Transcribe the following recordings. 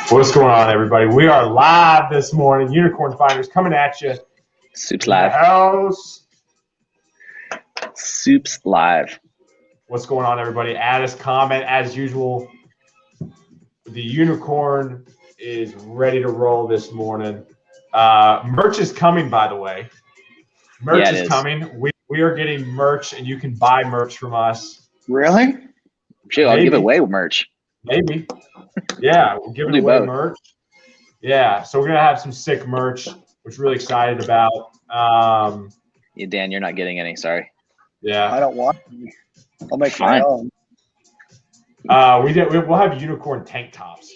What's going on, everybody? We are live this morning. Unicorn Finders coming at you. Soup's live. House. Soup's live. What's going on, everybody? Add us, comment as usual. The unicorn is ready to roll this morning. Merch is coming, by the way. Merch is coming. We are getting merch, and you can buy merch from us. Really? Sure, I'll give away merch. Maybe. Yeah, we're giving away merch. Yeah, so we're going to have some sick merch, which we're really excited about. Yeah, Dan, you're not getting any, sorry. Yeah. I don't want any. I'll make my own. We'll have unicorn tank tops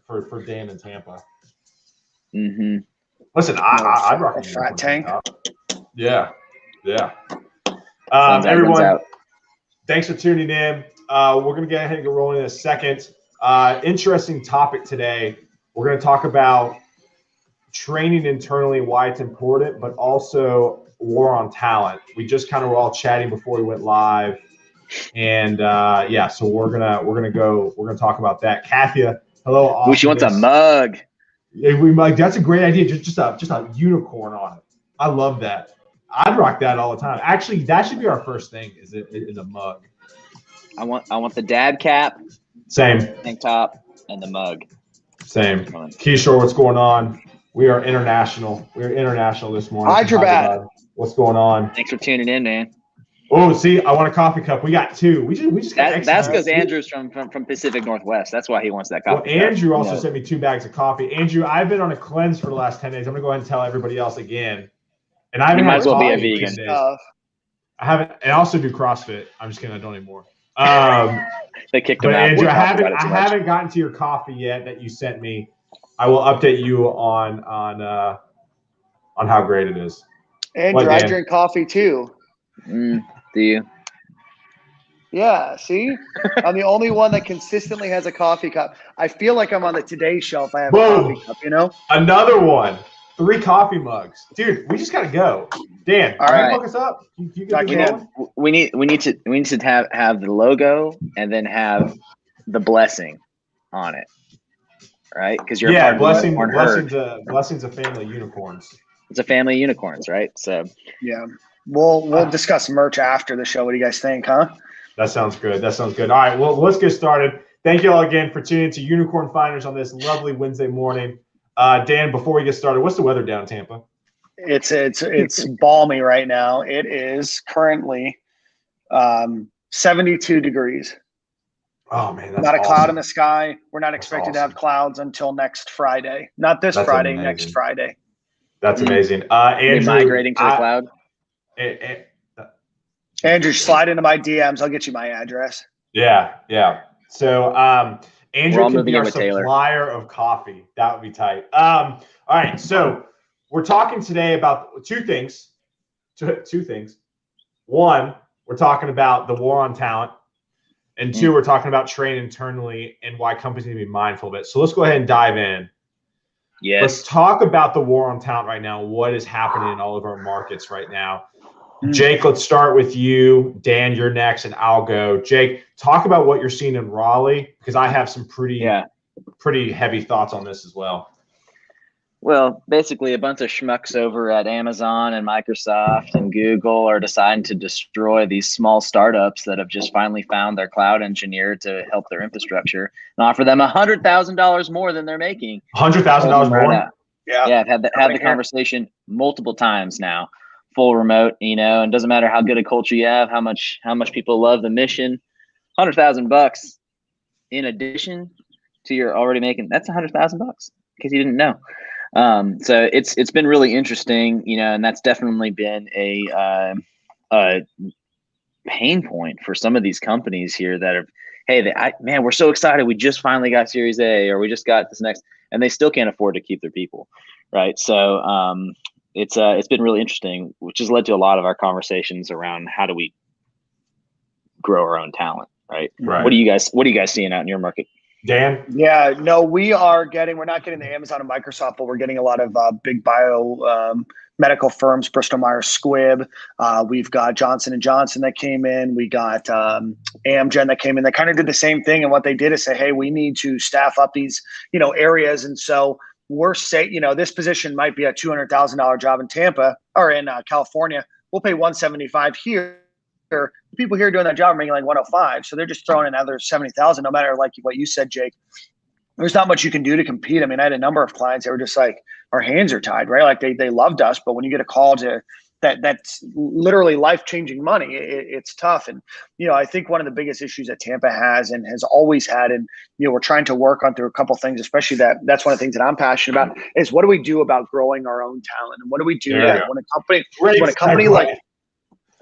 for Dan in Tampa. Mm-hmm. Listen, I'd rock a fat tank. Top. Yeah. Everyone, thanks for tuning in. We're going to get ahead and get rolling in a second. Interesting topic today. We're going to talk about training internally, why it's important, but also war on talent. We just kind of were all chatting before we went live, and so we're gonna talk about that. Kathia, hello. Ooh, she wants a mug. Yeah, that's a great idea. Just a unicorn on it. I love that. I'd rock that all the time. Actually, that should be our first thing. Is a mug. I want the dad cap. Same. Tank top and the mug. Same. Kishore, what's going on? We are international. We're international this morning. Hyderabad. What's going on? Thanks for tuning in, man. Oh, see, I want a coffee cup. We got two. We just got that's because Andrew's from Pacific Northwest. That's why he wants that coffee. Well, Andrew also sent me 2 bags of coffee. Andrew, I've been on a cleanse for the last 10 days. I'm gonna go ahead and tell everybody else again. And I haven't might as well be a vegan. I haven't, and I also do CrossFit. I'm just kidding. I don't anymore. They kicked him out. Andrew, I haven't gotten to your coffee yet that you sent me. I will update you on how great it is. Andrew, I drink coffee too. Do you? Yeah, see? I'm the only one that consistently has a coffee cup. I feel like I'm on the Today Show if I have a coffee cup, you know? Another one. 3 coffee mugs. Dude, we just got to go. Dan, all right. Hook us up. We need to have the logo and then have the blessing on it. Right? Because you're a blessing's a family of unicorns. It's a family of unicorns, right? So yeah. We'll discuss merch after the show. What do you guys think, huh? That sounds good. All right, well, let's get started. Thank you all again for tuning in to Unicorn Finders on this lovely Wednesday morning. Dan, before we get started, what's the weather down in Tampa? It's balmy right now. It is currently 72 degrees. Oh man, that's not a awesome. Cloud in the sky. We're not expected to have clouds until next Friday. Not this Friday, amazing. Next Friday. That's amazing. Andrew, migrating to the cloud. Andrew, slide into my DMs. I'll get you my address. Yeah. So Andrew can be our supplier of coffee. That would be tight. All right, so we're talking today about two things. One, we're talking about the war on talent. And 2, we're talking about training internally and why companies need to be mindful of it. So let's go ahead and dive in. Yes. Let's talk about the war on talent right now. What is happening in all of our markets right now? Jake, let's start with you. Dan, you're next, and I'll go. Jake, talk about what you're seeing in Raleigh, because I have some pretty heavy thoughts on this as well. Well, basically a bunch of schmucks over at Amazon and Microsoft and Google are deciding to destroy these small startups that have just finally found their cloud engineer to help their infrastructure and offer them $100,000 more than they're making. $100,000 more? Yeah, I've had the conversation multiple times now. Full remote, and doesn't matter how good a culture you have, how much people love the mission. $100,000 in addition to your already making, that's $100,000 because you didn't know. So it's been really interesting, and that's definitely been a pain point for some of these companies here that are, hey, we're so excited, we just finally got Series A, or we just got this next, and they still can't afford to keep their people, right? So it's been really interesting, which has led to a lot of our conversations around how do we grow our own talent, right? What are you guys seeing out in your market? Dan? Yeah, no, we're not getting the Amazon and Microsoft, but we're getting a lot of big medical firms, Bristol Myers Squibb. We've got Johnson & Johnson that came in. We got Amgen that came in. They kind of did the same thing. And what they did is say, hey, we need to staff up these, areas. And so we're saying, this position might be a $200,000 job in Tampa or in California. We'll pay $175 here. People here doing that job are making like 105, so they're just throwing in another 70,000. No matter like what you said, Jake, there's not much you can do to compete. I mean, I had a number of clients that were just like, our hands are tied, right? Like they loved us, but when you get a call to that's literally life-changing money, it's tough. And I think one of the biggest issues that Tampa has and has always had, and we're trying to work on through a couple of things, especially that's one of the things that I'm passionate about, is what do we do about growing our own talent, and what do we do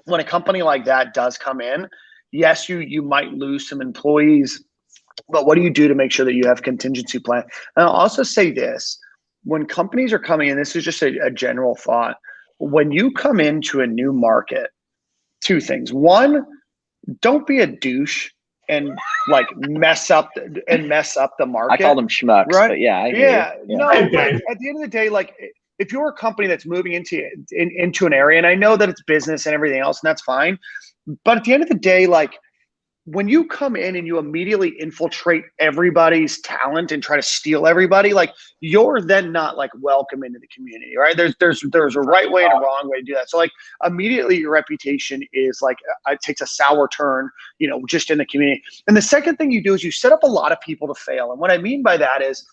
when a company like that does come in? Yes, you might lose some employees, but what do you do to make sure that you have contingency plan? And I'll also say this, when companies are coming in, this is just a general thought. When you come into a new market, two things. One, don't be a douche and like mess up the market. I call them schmucks, right? But yeah. No, at the end of the day, like, if you're a company that's moving into an area, and I know that it's business and everything else, and that's fine, but at the end of the day, like, when you come in and you immediately infiltrate everybody's talent and try to steal everybody, like, you're then not like welcome into the community, right? There's a right way and a wrong way to do that. So like immediately your reputation is like, it takes a sour turn, just in the community. And the second thing you do is you set up a lot of people to fail. And what I mean by that is,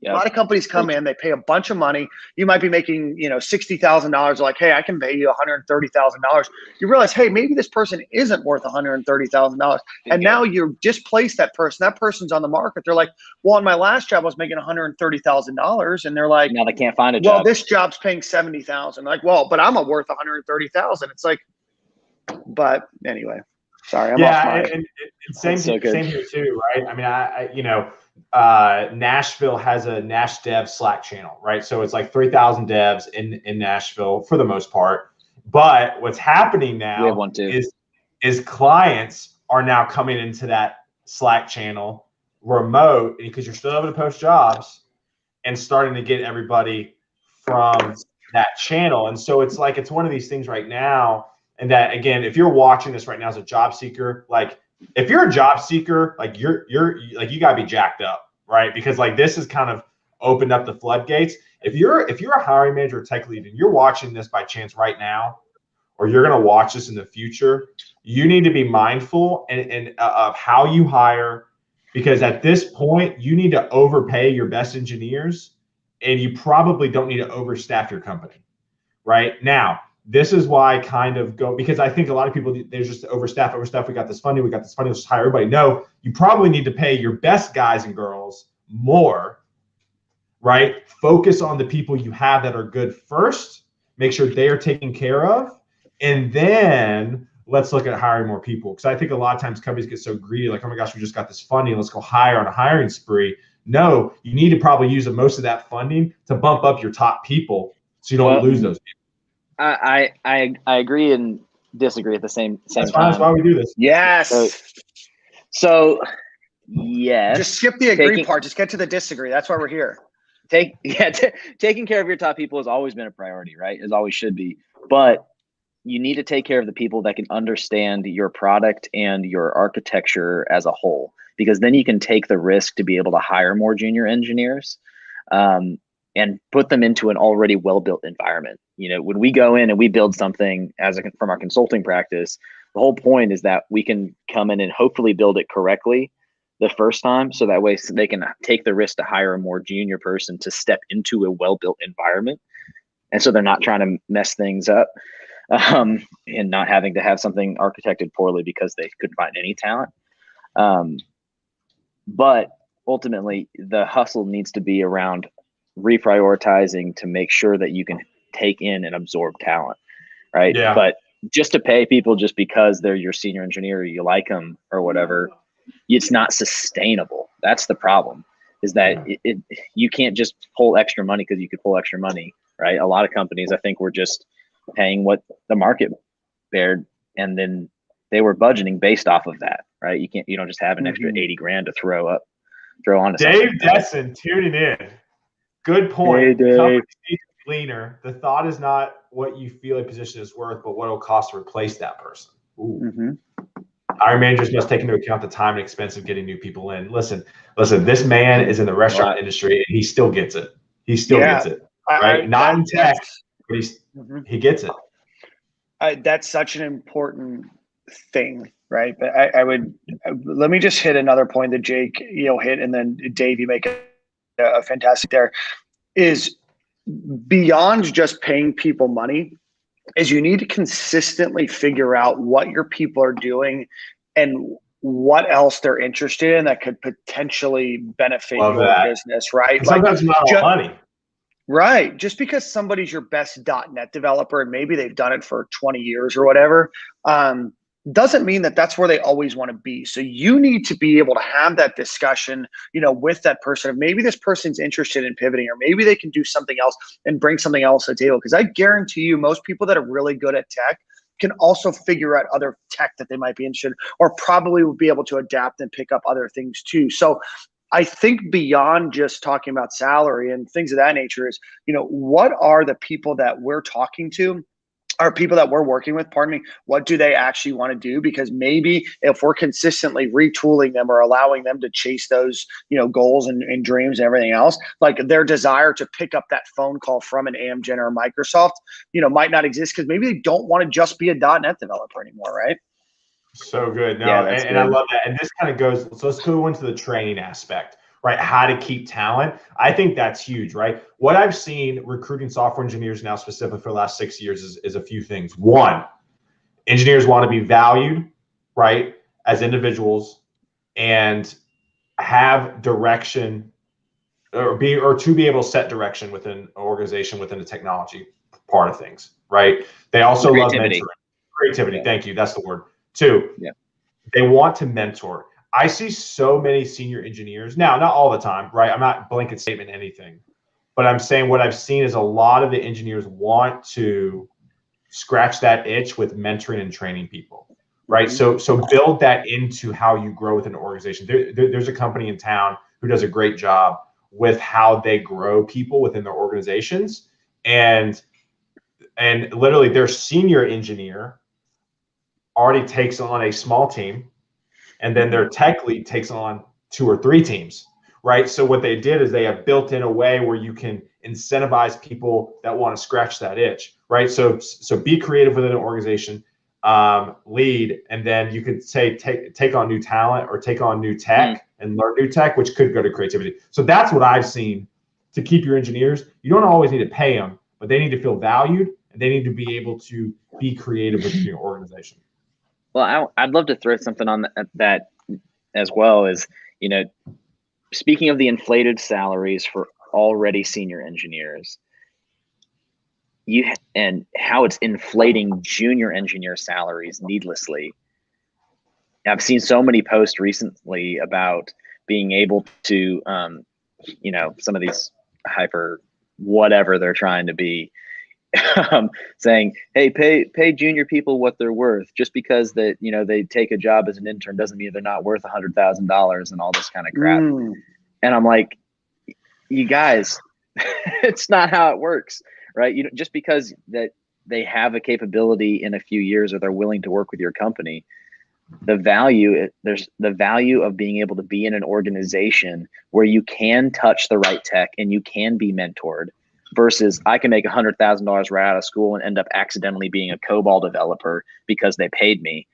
a lot of companies come in, they pay a bunch of money. You might be making, $60,000. Like, hey, I can pay you $130,000. You realize, hey, maybe this person isn't worth $130,000. And now you displace that person. That person's on the market. They're like, well, on my last job, I was making $130,000. And they're like, now they can't find a job. Well, this job's paying $70,000. Like, well, but I'm worth $130,000. It's like, but anyway, sorry. I'm off mic. And same here too, right? I mean, Nashville has a Nash Dev Slack channel, right? So it's like 3,000 devs in Nashville for the most part. But what's happening now is clients are now coming into that Slack channel remote, because you're still able to post jobs, and starting to get everybody from that channel. And so it's like, it's one of these things right now. And that, again, if you're watching this right now as a job seeker, like, if you're a job seeker, like you're like, you gotta be jacked up, right? Because like this has kind of opened up the floodgates. If you're a hiring manager or tech lead and you're watching this by chance right now, or you're gonna watch this in the future, you need to be mindful and of how you hire, because at this point you need to overpay your best engineers, and you probably don't need to overstaff your company right now. This is why I kind of go, because I think a lot of people, there's just overstaff. We got this funding, let's just hire everybody. No, you probably need to pay your best guys and girls more, right? Focus on the people you have that are good first, make sure they are taken care of, and then let's look at hiring more people. Because I think a lot of times companies get so greedy, like, oh my gosh, we just got this funding, let's go hire on a hiring spree. No, you need to probably use most of that funding to bump up your top people so you don't lose those people. I agree and disagree at the same time. That's why we do this. Yes. So yes. Just skip the agree part. Just get to the disagree. That's why we're here. Taking care of your top people has always been a priority, right? As always should be. But you need to take care of the people that can understand your product and your architecture as a whole, because then you can take the risk to be able to hire more junior engineers. And put them into an already well-built environment. When we go in and we build something from our consulting practice, the whole point is that we can come in and hopefully build it correctly the first time, so that way they can take the risk to hire a more junior person to step into a well-built environment. And so they're not trying to mess things up and not having to have something architected poorly because they couldn't find any talent. But ultimately, the hustle needs to be around reprioritizing to make sure that you can take in and absorb talent, right? Yeah. But just to pay people just because they're your senior engineer, or you like them or whatever, it's not sustainable. That's the problem, is that you can't just pull extra money because you could pull extra money, right? A lot of companies, I think, were just paying what the market bared, and then they were budgeting based off of that, right? You don't just have an extra 80 grand to throw up throw on to Dave something. Desson tuning in. Good point. Hey, Dave. Companies need to be leaner. The thought is not what you feel a position is worth, but what it'll cost to replace that person. Ooh. Mm-hmm. Hiring managers must take into account the time and expense of getting new people in. Listen. This man is in the restaurant industry, and he still gets it. He still gets it, right? Not in tech, but he gets it. That's such an important thing, right? But let me just hit another point that Jake, hit, and then Dave, you make a fantastic there. Is beyond just paying people money, is you need to consistently figure out what your people are doing and what else they're interested in that could potentially benefit your business, right? Sometimes not all money. Right. Just because somebody's your best .NET developer and maybe they've done it for 20 years or whatever, doesn't mean that that's where they always want to be. So you need to be able to have that discussion, with that person. Maybe this person's interested in pivoting, or maybe they can do something else and bring something else to the table. Because I guarantee you, most people that are really good at tech can also figure out other tech that they might be interested in, or probably will be able to adapt and pick up other things too. So I think beyond just talking about salary and things of that nature is, what are the people that we're talking to, are people that we're working with, what do they actually want to do? Because maybe if we're consistently retooling them or allowing them to chase those, goals and dreams and everything else, like their desire to pick up that phone call from an Amgen or Microsoft, might not exist because maybe they don't want to just be a .NET developer anymore, right? So good. No, and I love that. And this kind of goes, so let's go into the training aspect, right? How to keep talent. I think that's huge, right? What I've seen recruiting software engineers now specifically for the last 6 years is a few things. One, engineers want to be valued, right, as individuals and have direction or to be able to set direction within an organization, within the technology part of things, right? They also love mentoring. Creativity. Yeah. Thank you. That's the word. Two, they want to mentor. I see so many senior engineers now, not all the time, right? I'm not blanket statement anything, but I'm saying what I've seen is a lot of the engineers want to scratch that itch with mentoring and training people, right? Mm-hmm. So build that into how you grow within an organization. There's a company in town who does a great job with how they grow people within their organizations, and literally their senior engineer already takes on a small team, and then their tech lead takes on 2 or 3 teams, right? So what they did is they have built in a way where you can incentivize people that want to scratch that itch, right? So be creative within an organization, lead, and then you could say take on new talent or take on new tech and learn new tech, which could go to creativity. So that's what I've seen to keep your engineers. You don't always need to pay them, but they need to feel valued, and they need to be able to be creative within your organization. Well, I'd love to throw something on that as well. Is, speaking of the inflated salaries for already senior engineers, and how it's inflating junior engineer salaries needlessly. I've seen so many posts recently about being able to, some of these hyper whatever they're trying to be. Saying, hey, pay junior people what they're worth. Just because that they take a job as an intern doesn't mean they're not worth $100,000 and all this kind of crap. And I'm like, you guys, it's not how it works, right? Just because that they have a capability in a few years or they're willing to work with your company, there's the value of being able to be in an organization where you can touch the right tech and you can be mentored. Versus I can make $100,000 right out of school and end up accidentally being a COBOL developer because they paid me.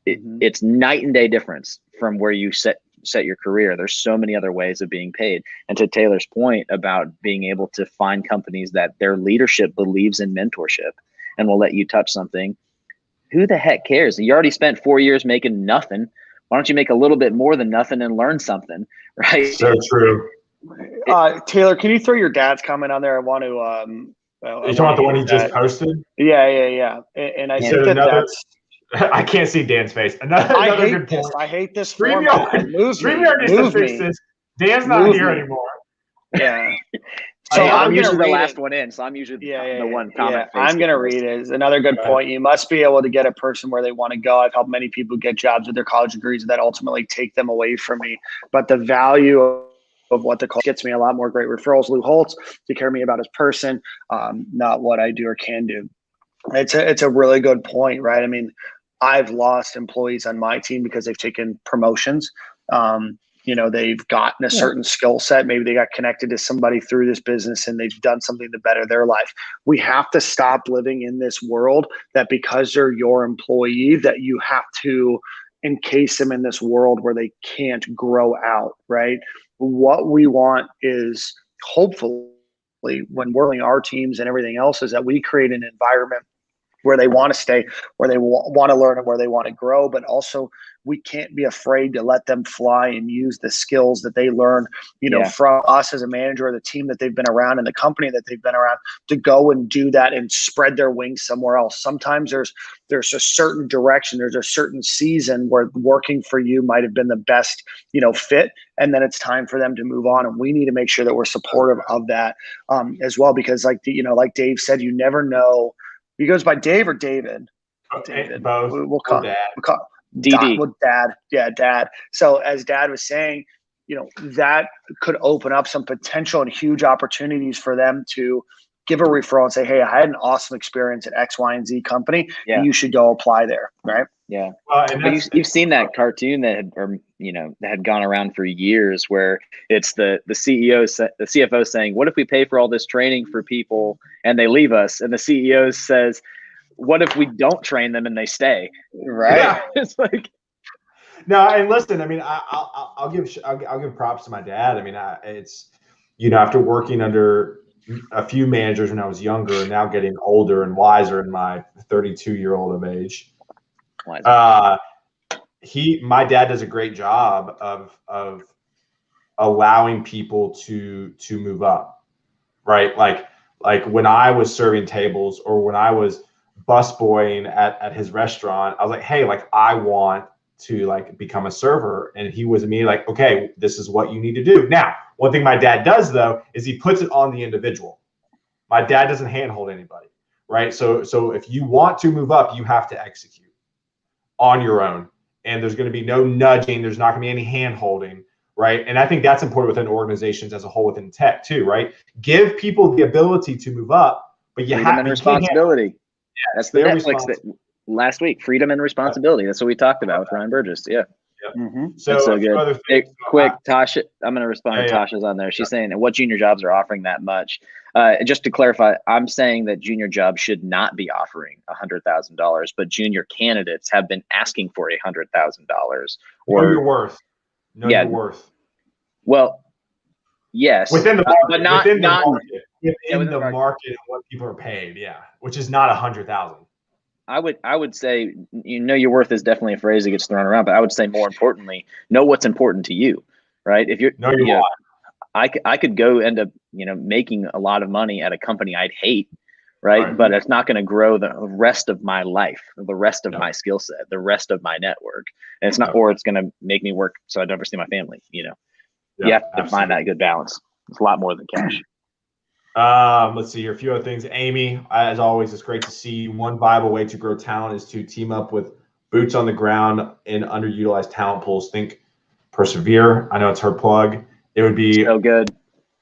It's night and day difference from where you set your career. There's so many other ways of being paid. And to Taylor's point about being able to find companies that their leadership believes in mentorship and will let you touch something, who the heck cares? You already spent 4 years making nothing. Why don't you make a little bit more than nothing and learn something, right? So true. Taylor, can you throw your dad's comment on there? I want to. You talking about the one he just posted? Yeah. And I think that's. I can't see Dan's face. Another good point. I hate this. StreamYard needs to fix this. Dan's not here anymore. Yeah. So I'm I'm usually gonna the read last it. one in, so I'm usually Yeah, the one comment. I'm going to read it. It's another good point. You must be able to get a person where they want to go. I've helped many people get jobs with their college degrees that ultimately take them away from me. But the value of what the college gets me a lot more great referrals. Lou Holtz to care me about his person, not what I do or can do. It's a really good point, right? I mean, I've lost employees on my team because they've taken promotions. They've gotten a certain skill set. Maybe they got connected to somebody through this business and they've done something to better their life. We have to stop living in this world that because they're your employee, that you have to encase them in this world where they can't grow out, right? What we want is hopefully when we're running our teams and everything else is that we create an environment where they want to stay, where they want to learn and where they want to grow, but also we can't be afraid to let them fly and use the skills that they learn, from us as a manager or the team that they've been around and the company that they've been around to go and do that and spread their wings somewhere else. Sometimes there's a certain direction, there's a certain season where working for you might have been the best, fit, and then it's time for them to move on. And we need to make sure that we're supportive of that as well, because like Dave said, you never know. He goes by Dave or David? David. Both. We'll call Dad. DD. Dad. Yeah, Dad. So as Dad was saying, that could open up some potential and huge opportunities for them to give a referral and say, hey, I had an awesome experience at X, Y, and Z company. Yeah. You should go apply there, right? Yeah. You've seen that cartoon that had gone around for years where it's the CFO saying, what if we pay for all this training for people and they leave us? And the CEO says, what if we don't train them and they stay? Right. Yeah. It's like, no, and listen, I mean, I'll give props to my dad. I mean, it's, after working under a few managers when I was younger and now getting older and wiser in my 32-year-old of age, my dad does a great job of allowing people to move up, right? Like when I was serving tables or when I was busboying at his restaurant, I was like, hey, like I want to like become a server. And he was immediately like, okay, this is what you need to do. Now, one thing my dad does though, is he puts it on the individual. My dad doesn't handhold anybody, right? So if you want to move up, you have to execute on your own. And there's going to be no nudging. There's not going to be any hand holding, right? And I think that's important within organizations as a whole within tech too, right? Give people the ability to move up, but you have responsibility. That's the Netflix that last week, freedom and responsibility. That's what we talked about with Ryan Burgess. Yeah. Yep. Mm-hmm. So good. Hey, quick, Tasha, I'm going to respond to Tasha's on there. She's saying, what junior jobs are offering that much? Just to clarify, I'm saying that junior jobs should not be offering $100,000, but junior candidates have been asking for $100,000. Or know your worth. Know your worth. Well, yes, within the market, but not within the market of what people are paid. Yeah, which is not 100,000. I would say, your worth is definitely a phrase that gets thrown around, but I would say more importantly, know what's important to you, right? If you're, I could go end up, making a lot of money at a company I'd hate, right? But it's not going to grow the rest of my life, the rest of my skill set, the rest of my network. And it's not, or it's going to make me work so I never see my family, you have to find that good balance. It's a lot more than cash. Let's see here. A few other things. Amy, as always, it's great to see you. One viable way to grow talent is to team up with boots on the ground in underutilized talent pools. Think Persevere. I know it's her plug. It would be so good. It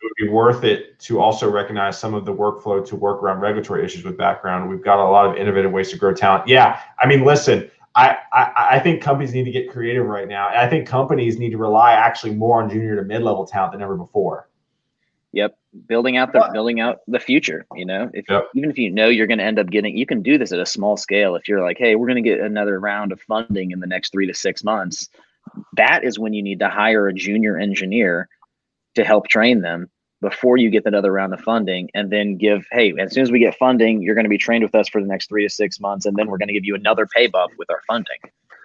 would be worth it to also recognize some of the workflow to work around regulatory issues with background. We've got a lot of innovative ways to grow talent. Yeah, I mean, listen, I think companies need to get creative right now. I think companies need to rely actually more on junior to mid-level talent than ever before. Yep. Building out the future, even if you're going to end up getting, you can do this at a small scale. If you're like, hey, we're going to get another round of funding in the next 3 to 6 months, that is when you need to hire a junior engineer to help train them before you get that other round of funding, and then hey, as soon as we get funding, you're going to be trained with us for the next 3 to 6 months. And then we're going to give you another pay bump with our funding.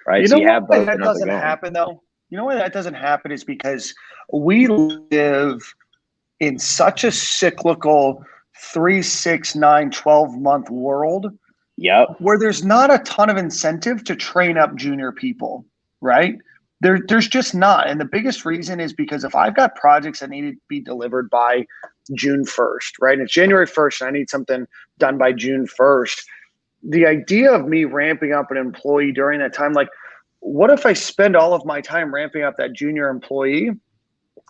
Right. So you have both. That doesn't happen though. You know why that doesn't happen is because we live in such a cyclical 3, 6, 9, 12-month world. Yep. Where there's not a ton of incentive to train up junior people, right? There's just not. And the biggest reason is because if I've got projects that need to be delivered by June 1st, right? And it's January 1st, and I need something done by June 1st. The idea of me ramping up an employee during that time, like, what if I spend all of my time ramping up that junior employee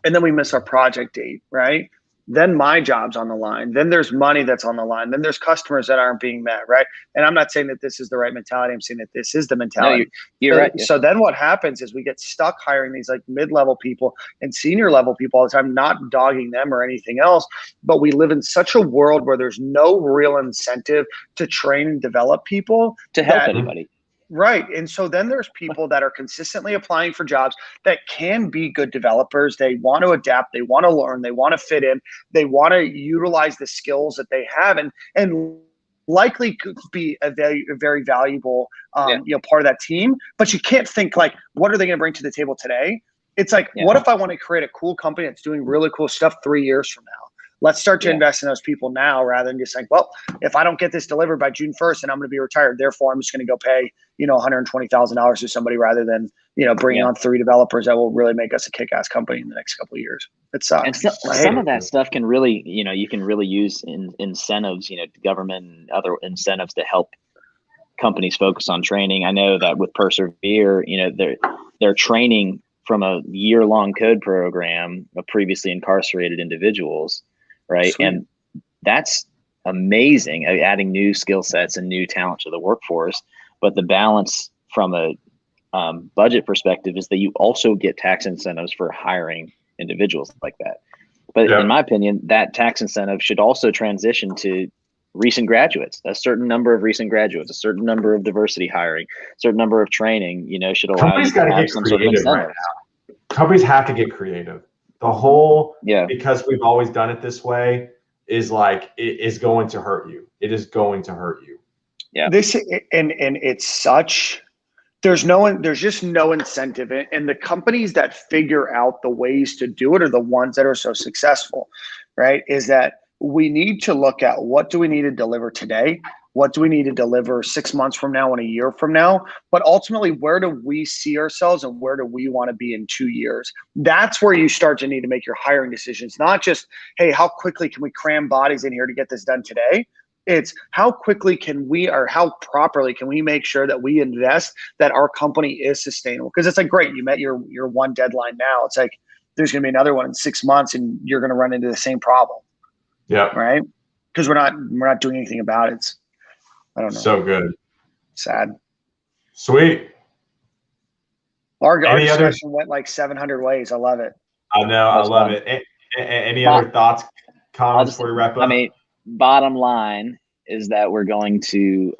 and then we miss our project date, right? Then my job's on the line. Then there's money that's on the line. Then there's customers that aren't being met, right? And I'm not saying that this is the right mentality. I'm saying that this is the mentality. No, you're right. So then what happens is we get stuck hiring these like mid-level people and senior level people all the time, not dogging them or anything else. But we live in such a world where there's no real incentive to train and develop people to help anybody. Right. And so then there's people that are consistently applying for jobs that can be good developers. They want to adapt. They want to learn. They want to fit in. They want to utilize the skills that they have and likely could be a very valuable part of that team. But you can't think like, what are they going to bring to the table today? It's like, what if I want to create a cool company that's doing really cool stuff 3 years from now? Let's start to invest in those people now rather than just like, well, if I don't get this delivered by June 1st and I'm going to be retired, therefore I'm just going to go pay, $120,000 to somebody rather than, bringing on 3 developers that will really make us a kick-ass company in the next couple of years. It sucks. And some of that stuff can really, you can really use in incentives, government and other incentives to help companies focus on training. I know that with Persevere, they're training from a year-long code program of previously incarcerated individuals. Right. Sweet. And that's amazing, adding new skill sets and new talent to the workforce. But the balance from a budget perspective is that you also get tax incentives for hiring individuals like that. But in my opinion, that tax incentive should also transition to recent graduates, a certain number of recent graduates, a certain number of diversity hiring, a certain number of training, should allow companies got to get creative right now. Companies have to get creative. The whole, because we've always done it this way, is like, it is going to hurt you. It is going to hurt you. Yeah. And it's such, there's just no incentive. And the companies that figure out the ways to do it are the ones that are so successful, right? Is that we need to look at what do we need to deliver today? What do we need to deliver 6 months from now and a year from now? But ultimately, where do we see ourselves and where do we want to be in 2 years? That's where you start to need to make your hiring decisions. Not just, hey, how quickly can we cram bodies in here to get this done today? It's how quickly can we, or how properly can we make sure that we invest that our company is sustainable? Because it's like, great, you met your one deadline now. It's like, there's going to be another one in 6 months and you're going to run into the same problem. Yeah. Right. Because we're not doing anything about it. I don't know. So good. Sad. Sweet. Our discussion went like 700 ways. I love it. I know. I love it. Any other thoughts, comments before we wrap up? I mean, bottom line is that we're going to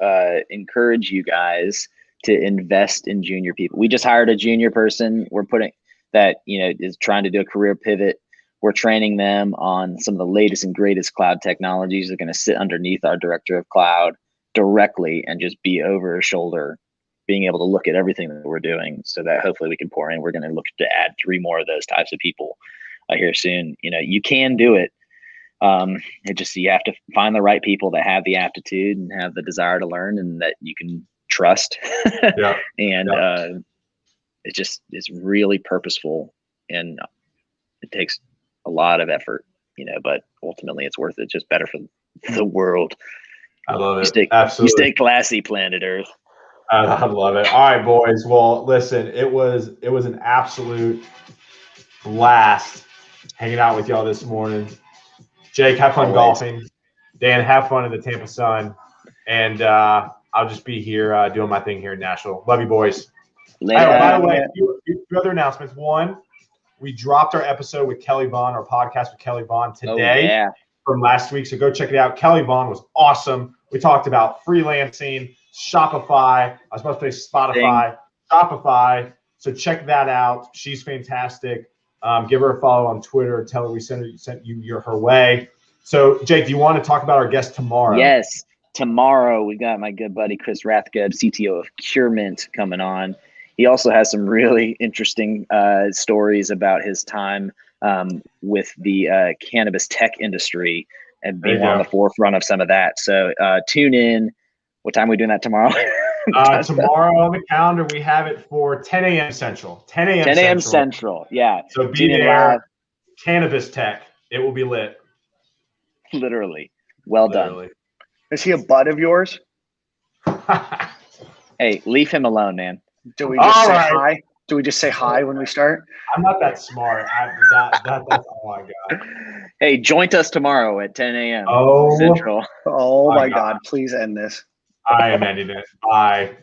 encourage you guys to invest in junior people. We just hired a junior person. We're putting that, is trying to do a career pivot. We're training them on some of the latest and greatest cloud technologies. They're going to sit underneath our director of cloud directly and just be over his shoulder, being able to look at everything that we're doing so that hopefully we can pour in. We're going to look to add 3 more of those types of people here soon. You can do it. You have to find the right people that have the aptitude and have the desire to learn and that you can trust. It's really purposeful and it takes a lot of effort, but ultimately it's worth it. It's just better for the world. I love it. Absolutely. You stay classy, planet Earth. I love it. All right, boys. Well, listen, it was an absolute blast hanging out with y'all this morning. Jake, have fun golfing. Dan, have fun in the Tampa sun. And I'll just be here doing my thing here in Nashville. Love you, boys. By the way, two other announcements. One, we dropped our episode with Kelly Vaughn, our podcast with Kelly Vaughn today from last week. So go check it out. Kelly Vaughn was awesome. We talked about freelancing, Shopify. I was supposed to say Spotify, Shopify. So check that out. She's fantastic. Give her a follow on Twitter. Tell her we sent you her way. So, Jake, do you want to talk about our guest tomorrow? Yes. Tomorrow, we've got my good buddy, Chris Rathgeb, CTO of Curement, coming on. He also has some really interesting stories about his time with the cannabis tech industry and being on the forefront of some of that. So tune in. What time are we doing that tomorrow? Tomorrow on the calendar, we have it for 10 a.m. Central. 10 a.m. 10 a.m. Central. Yeah. So be Tune in there. live. Cannabis Tech. It will be lit. Literally. Well Literally. Is he a bud of yours? done. Hey, leave him alone, man. Do we just All say right. hi? Do we just say hi when we start? I'm not that smart. That's all I got. Hey, join us tomorrow at 10 a.m. Oh. Central. Oh My my God. God, please end this. I am ending it. Bye.